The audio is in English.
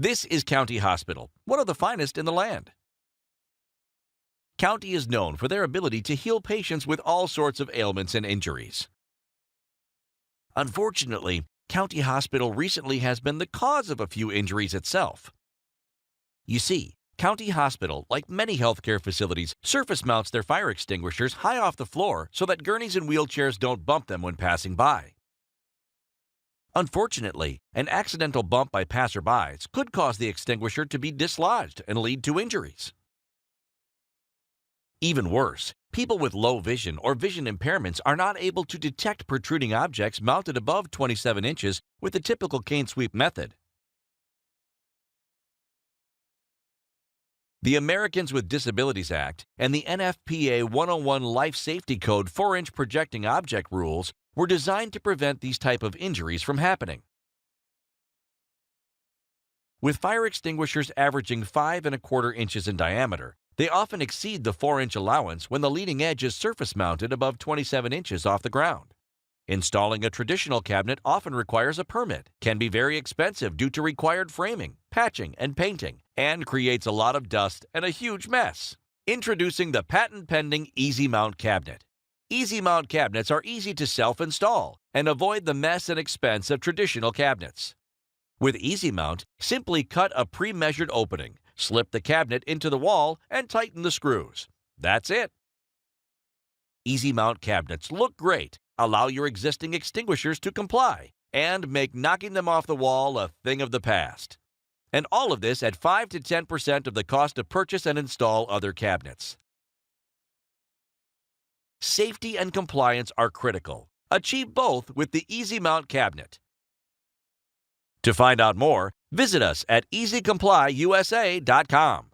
This is County Hospital, one of the finest in the land. County is known for their ability to heal patients with all sorts of ailments and injuries. Unfortunately, County Hospital recently has been the cause of a few injuries itself. You see, County Hospital, like many healthcare facilities, surface mounts their fire extinguishers high off the floor so that gurneys and wheelchairs don't bump them when passing by. Unfortunately, an accidental bump by passerbys could cause the extinguisher to be dislodged and lead to injuries. Even worse, people with low vision or vision impairments are not able to detect protruding objects mounted above 27 inches with the typical cane sweep method. The Americans with Disabilities Act and the NFPA 101 Life Safety Code 4-inch projecting object rules were designed to prevent these type of injuries from happening. With fire extinguishers averaging 5¼ inches in diameter, they often exceed the 4-inch allowance when the leading edge is surface mounted above 27 inches off the ground. Installing a traditional cabinet often requires a permit, can be very expensive due to required framing, patching, and painting, and creates a lot of dust and a huge mess. Introducing the patent-pending Easy Mount Cabinet. Easy Mount cabinets are easy to self-install and avoid the mess and expense of traditional cabinets. With Easy Mount, simply cut a pre-measured opening, slip the cabinet into the wall, and tighten the screws. That's it. Easy Mount cabinets look great, allow your existing extinguishers to comply, and make knocking them off the wall a thing of the past. And all of this at 5 to 10% of the cost to purchase and install other cabinets. Safety and compliance are critical. Achieve both with the Easy Mount cabinet. To find out more, visit us at easycomplyusa.com.